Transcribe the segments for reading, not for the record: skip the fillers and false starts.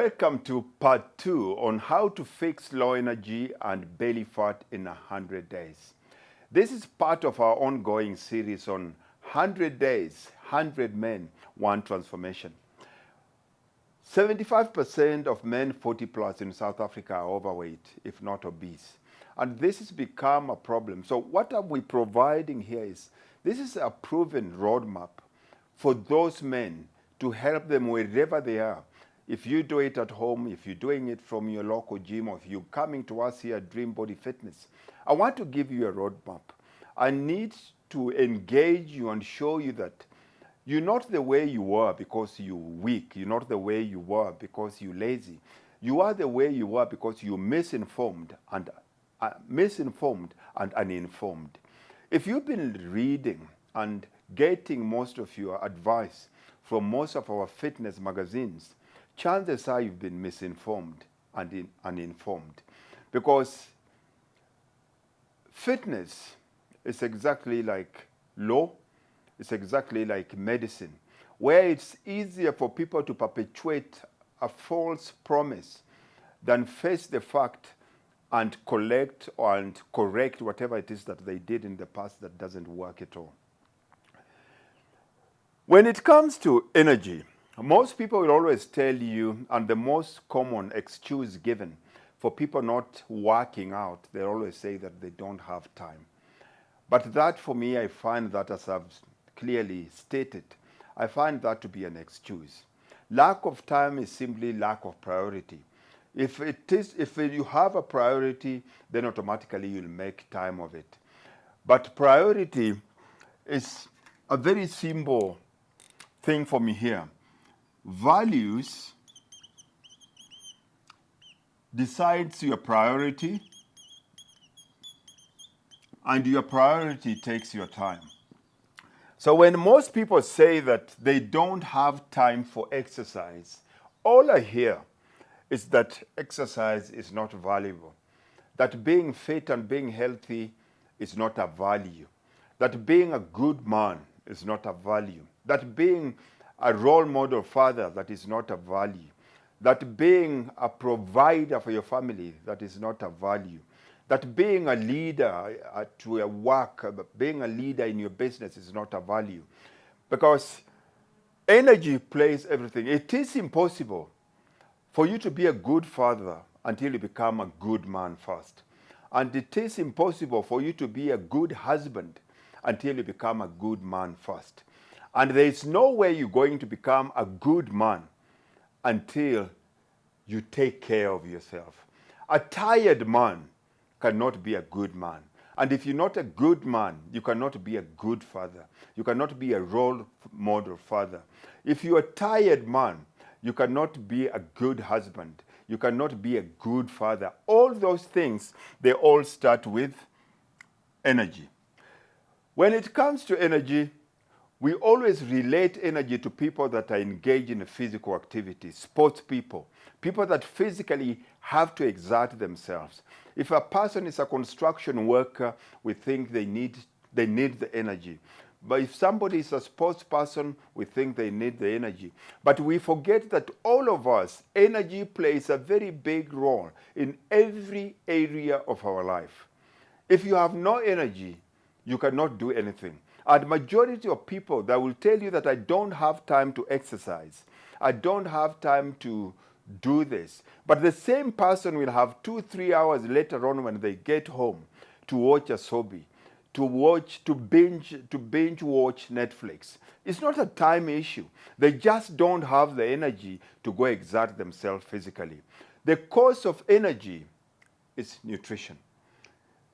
Welcome to part 2 on how to fix low energy and belly fat in 100 days. This is part of our ongoing series on 100 days, 100 men, 1 transformation. 75% of men 40 plus in South Africa are overweight, if not obese. And this has become a problem. So what are we providing here is, this is a proven roadmap for those men to help them wherever they are. If you do it at home, if you're doing it from your local gym, or if you're coming to us here at Dream Body Fitness, I want to give you a roadmap. I need to engage you and show you that you're not the way you were because you're weak. You're not the way you were because you're lazy. You are the way you are because you're misinformed and uninformed. If you've been reading and getting most of your advice from most of our fitness magazines, chances are you've been misinformed and uninformed. Because fitness is exactly like law, it's exactly like medicine, where it's easier for people to perpetuate a false promise than face the fact and collect and correct whatever it is that they did in the past that doesn't work at all. When it comes to energy, most people will always tell you, and the most common excuse given for people not working out, they always say that they don't have time. But that, for me, I find that, as I've clearly stated, I find that to be an excuse. Lack of time is simply lack of priority. If you have a priority, then automatically you'll make time of it. But priority is a very simple thing for me here. Values decides your priority, and your priority takes your time. So when most people say that they don't have time for exercise, all I hear is that exercise is not valuable, that being fit and being healthy is not a value, that being a good man is not a value, that being a role model father, that is not a value, that being a provider for your family, that is not a value, that being a leader to a work, being a leader in your business is not a value. Because energy plays everything. It is impossible for you to be a good father until you become a good man first. And it is impossible for you to be a good husband until you become a good man first. And there is no way you're going to become a good man until you take care of yourself. A tired man cannot be a good man. And if you're not a good man, you cannot be a good father. You cannot be a role model father. If you're a tired man, you cannot be a good husband. You cannot be a good father. All those things, they all start with energy. When it comes to energy, we always relate energy to people that are engaged in a physical activity, sports people, people that physically have to exert themselves. If a person is a construction worker, we think they need the energy. But if somebody is a sports person, we think they need the energy. But we forget that all of us, energy plays a very big role in every area of our life. If you have no energy, you cannot do anything. And majority of people that will tell you that I don't have time to exercise, I don't have time to do this. But the same person will have 2-3 hours later on when they get home to watch a soapy, to binge watch Netflix. It's not a time issue. They just don't have the energy to go exert themselves physically. The cause of energy is nutrition.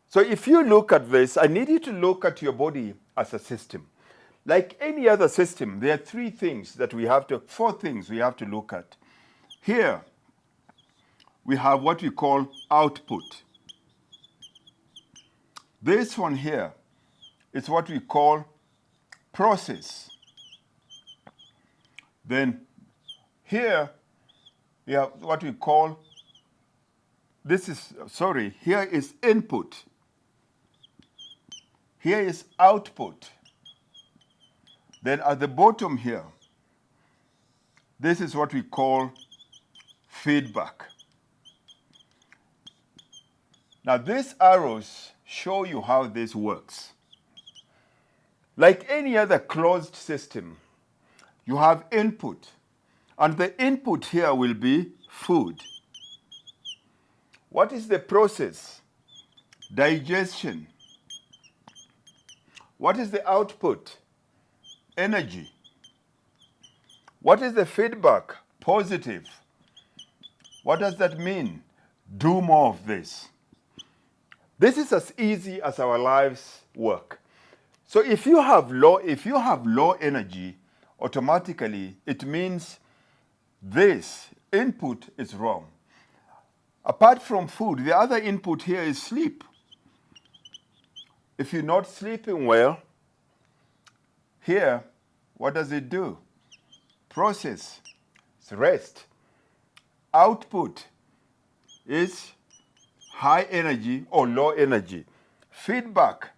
So if you look at this, I need you to look at your body as a system. Like any other system, there are 4 things we have to look at. Here, we have what we call output. This one here is what we call process. Then here, we have what we call, here is input. Here is output. Then at the bottom here, this is what we call feedback. Now these arrows show you how this works. Like any other closed system, you have input, and the input here will be food. What is the process? Digestion. What is the output? Energy. What is the feedback? Positive. What does that mean? Do more of this. This is as easy as our lives work. So if you have low energy, automatically it means this input is wrong. Apart from food, the other input here is sleep. If you're not sleeping well, here, what does it do? Process, it's rest. Output is high energy or low energy. Feedback,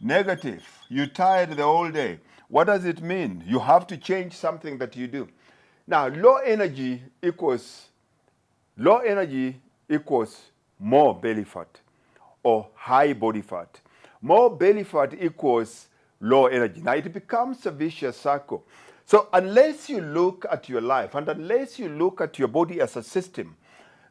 negative. You're tired the whole day. What does it mean? You have to change something that you do. Now, low energy equals more belly fat or high body fat. More belly fat equals low energy. Now, it becomes a vicious circle. So unless you look at your life and unless you look at your body as a system,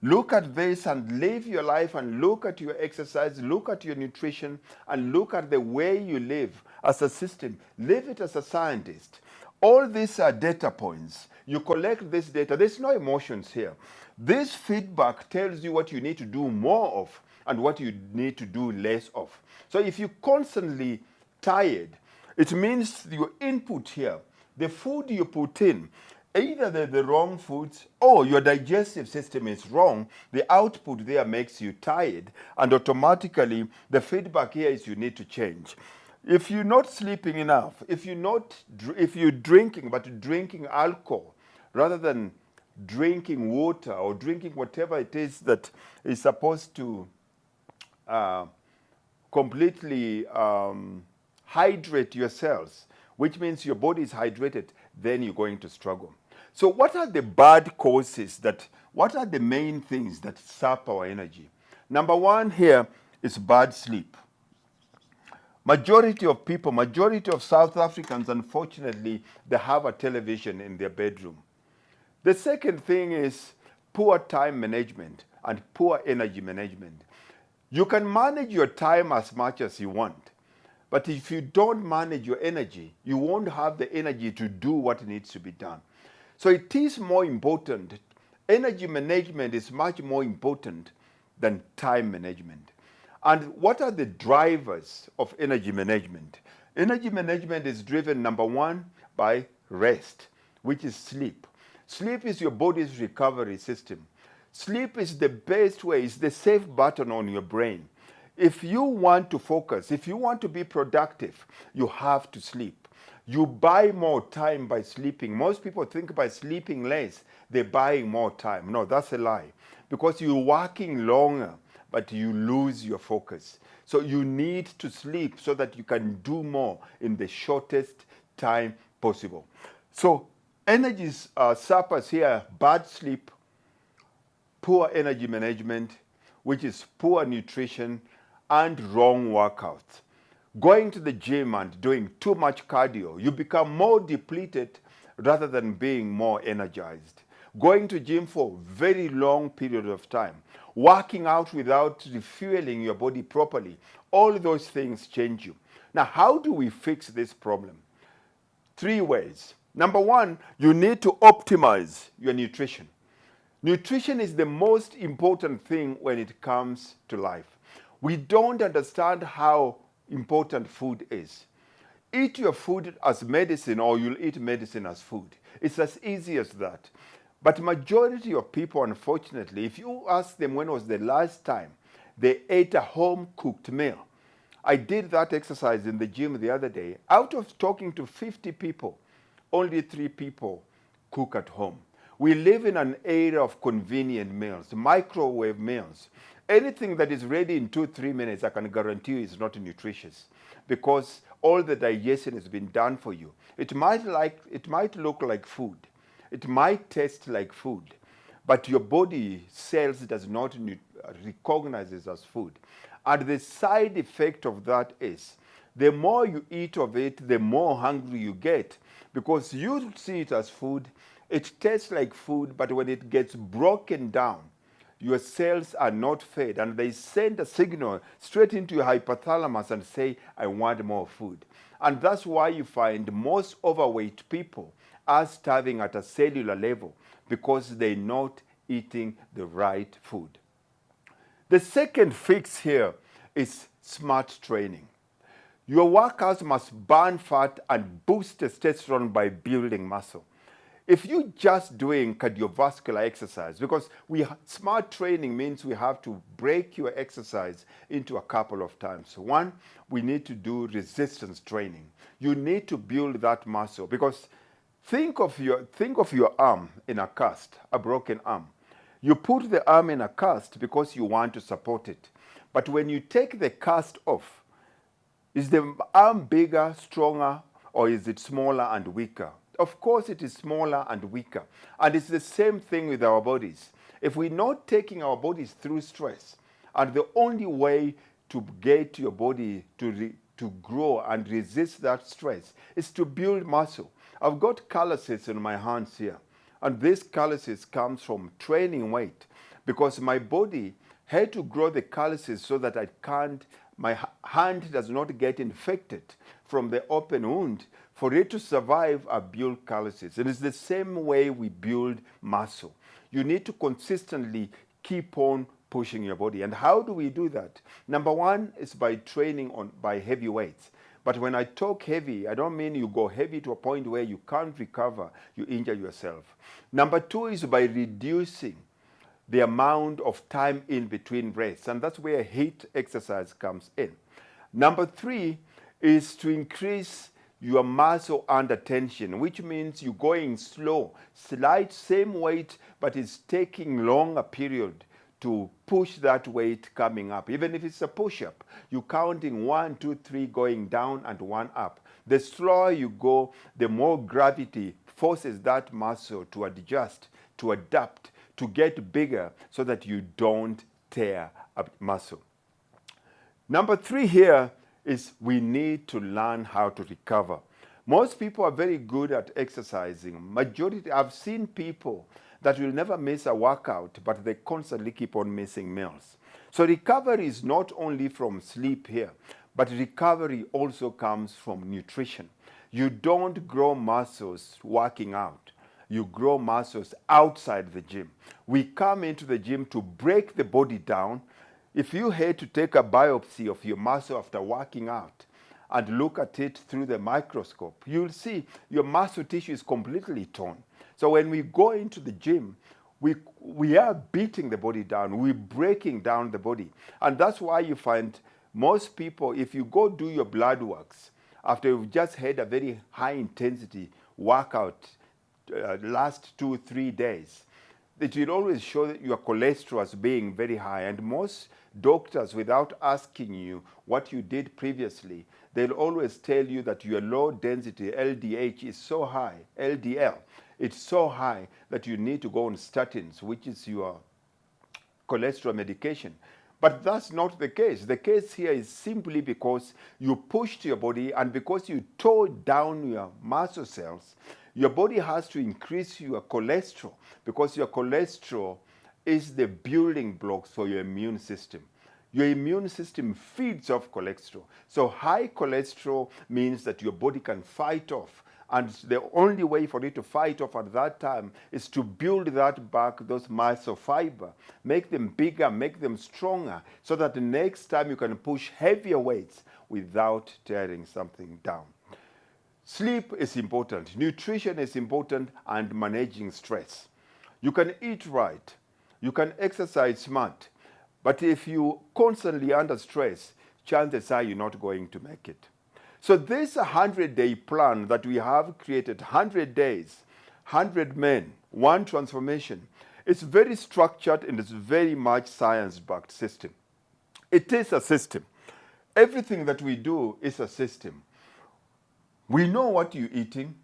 look at this and live your life and look at your exercise, look at your nutrition, and look at the way you live as a system. Live it as a scientist. All these are data points. You collect this data. There's no emotions here. This feedback tells you what you need to do more of and what you need to do less of. So if you're constantly tired, it means your input here, the food you put in, either they're the wrong foods or your digestive system is wrong. The output there makes you tired, and automatically the feedback here is you need to change. If you're not sleeping enough, if you're drinking, but drinking alcohol rather than drinking water or drinking whatever it is that is supposed to completely hydrate your cells, which means your body is hydrated, then you're going to struggle. So what are the bad causes what are the main things that sap our energy? Number one here is bad sleep. Majority of South Africans, unfortunately, they have a television in their bedroom. The second thing is poor time management and poor energy management. You can manage your time as much as you want, but if you don't manage your energy, you won't have the energy to do what needs to be done. So it is more important. Energy management is much more important than time management. And what are the drivers of energy management? Energy management is driven, number one, by rest, which is sleep. Sleep is your body's recovery system. Sleep is the best way, it's the safe button on your brain. If you want to focus, if you want to be productive, you have to sleep. You buy more time by sleeping. Most people think by sleeping less, they're buying more time. No, that's a lie. Because you're working longer, but you lose your focus. So you need to sleep so that you can do more in the shortest time possible. So energy sappers here, bad sleep, poor energy management, which is poor nutrition, and wrong workouts. Going to the gym and doing too much cardio, you become more depleted rather than being more energized. Going to gym for a very long period of time, working out without refueling your body properly, all those things change you. Now, how do we fix this problem? 3 ways. Number one, you need to optimize your nutrition. Nutrition is the most important thing when it comes to life. We don't understand how important food is. Eat your food as medicine or you'll eat medicine as food. It's as easy as that. But majority of people, unfortunately, if you ask them when was the last time they ate a home-cooked meal. I did that exercise in the gym the other day. Out of talking to 50 people, only 3 people cook at home. We live in an era of convenient meals, microwave meals. Anything that is ready in 2-3 minutes, I can guarantee you is not nutritious because all the digestion has been done for you. It might look like food. It might taste like food, but your body cells does not recognize it as food. And the side effect of that is the more you eat of it, the more hungry you get, because you see it as food. It tastes like food, but when it gets broken down, your cells are not fed, and they send a signal straight into your hypothalamus and say, I want more food. And that's why you find most overweight people are starving at a cellular level, because they're not eating the right food. The second fix here is smart training. Your workouts must burn fat and boost testosterone by building muscle. If you're just doing cardiovascular exercise, because smart training means we have to break your exercise into a couple of times. One, we need to do resistance training. You need to build that muscle, because think of your arm in a cast, a broken arm. You put the arm in a cast because you want to support it. But when you take the cast off, is the arm bigger, stronger, or is it smaller and weaker? Of course, it is smaller and weaker. And it's the same thing with our bodies. If we're not taking our bodies through stress, and the only way to get your body to grow and resist that stress is to build muscle. I've got calluses in my hands here, and this calluses comes from training weight, because my body had to grow the calluses so that my hand does not get infected from the open wound. For it to survive, I build calluses. And it's the same way we build muscle. You need to consistently keep on pushing your body. And how do we do that? Number one is by training by heavy weights. But when I talk heavy, I don't mean you go heavy to a point where you can't recover, you injure yourself. Number two is by reducing the amount of time in between rests, and that's where HIIT exercise comes in. Number three is to increase your muscle under tension, which means you're going slow, same weight, but it's taking longer period to push that weight coming up. Even if it's a push-up, you're counting 1, 2, 3 going down and 1 up. The slower you go, the more gravity forces that muscle to adjust, to adapt, to get bigger, so that you don't tear up muscle. Number three here is we need to learn how to recover. Most people are very good at exercising. Majority, I've seen people that will never miss a workout, but they constantly keep on missing meals. So recovery is not only from sleep here, but recovery also comes from nutrition. You don't grow muscles working out. You grow muscles outside the gym. We come into the gym to break the body down. If you had to take a biopsy of your muscle after working out and look at it through the microscope, you'll see your muscle tissue is completely torn. So when we go into the gym, we are beating the body down. We're breaking down the body. And that's why you find most people, if you go do your blood works, after you've just had a very high intensity workout, last 2-3 days, it will always show that your cholesterol as being very high. And most doctors, without asking you what you did previously, they'll always tell you that your low density LDH is so high, LDL, it's so high that you need to go on statins, which is your cholesterol medication. But that's not the case. The case here is simply because you pushed your body, and because you tore down your muscle cells, your body has to increase your cholesterol, because your cholesterol is the building blocks for your immune system. Your immune system feeds off cholesterol. So high cholesterol means that your body can fight off. And the only way for it to fight off at that time is to build that back, those muscle fiber, make them bigger, make them stronger, so that the next time you can push heavier weights without tearing something down. Sleep is important, nutrition is important, and managing stress. You can eat right, you can exercise smart, but if you constantly under stress, chances are you're not going to make it. So this 100-day plan that we have created, 100 days, 100 men, one transformation, it's very structured and it's very much science-backed system. It is a system. Everything that we do is a system. We know what you're eating.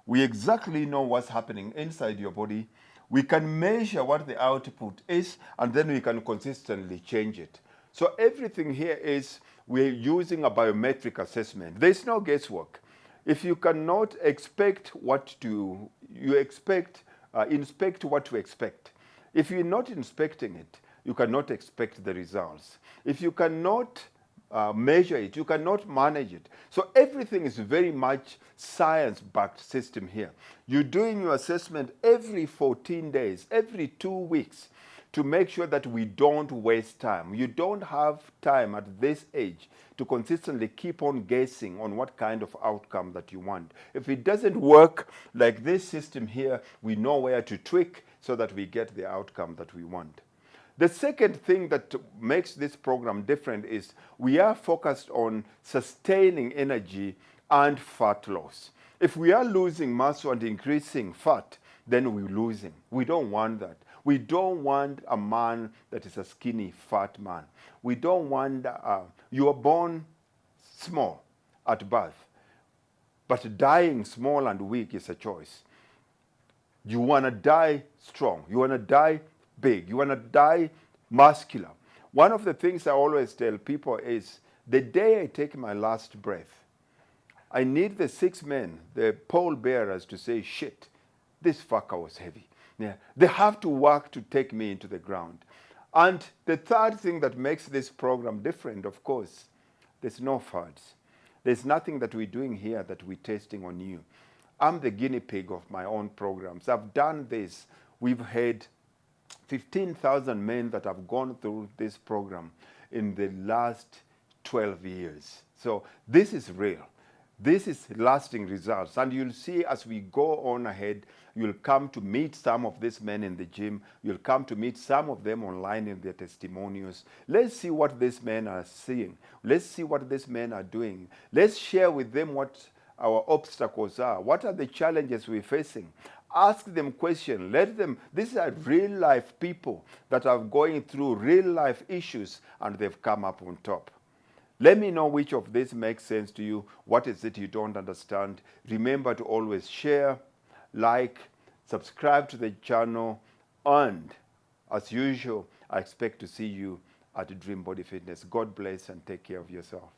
We exactly know what's happening inside your body. We can measure what the output is, and then we can consistently change it. So everything here is we're using a biometric assessment. There's no guesswork. If you cannot expect what to, you expect, inspect what to expect. If you're not inspecting it, you cannot expect the results. If you cannot measure it, you cannot manage it. So everything is very much science-backed system here. You're doing your assessment every 14 days, every 2 weeks, to make sure that we don't waste time. You don't have time at this age to consistently keep on guessing on what kind of outcome that you want. If it doesn't work like this system here, we know where to tweak so that we get the outcome that we want. The second thing that makes this program different is we are focused on sustaining energy and fat loss. If we are losing muscle and increasing fat, then we're losing. We don't want that. We don't want a man that is a skinny, fat man. We don't want, you are born small at birth, but dying small and weak is a choice. You want to die strong. You want to die big. You want to die muscular. One of the things I always tell people is the day I take my last breath, I need the 6 men, the pallbearers, to say, shit, this fucker was heavy. Yeah. They have to work to take me into the ground. And the third thing that makes this program different, of course, there's no fads. There's nothing that we're doing here that we're testing on you. I'm the guinea pig of my own programs. I've done this. We've had 15,000 men that have gone through this program in the last 12 years. So this is real. This is lasting results. And you'll see as we go on ahead, you'll come to meet some of these men in the gym. You'll come to meet some of them online in their testimonials. Let's see what these men are seeing. Let's see what these men are doing. Let's share with them what our obstacles are. What are the challenges we're facing? Ask them questions. Let them, these are real life people that are going through real life issues and they've come up on top. Let me know which of this makes sense to you. What is it you don't understand? Remember to always share, like, subscribe to the channel, and as usual, I expect to see you at Dream Body Fitness. God bless and take care of yourself.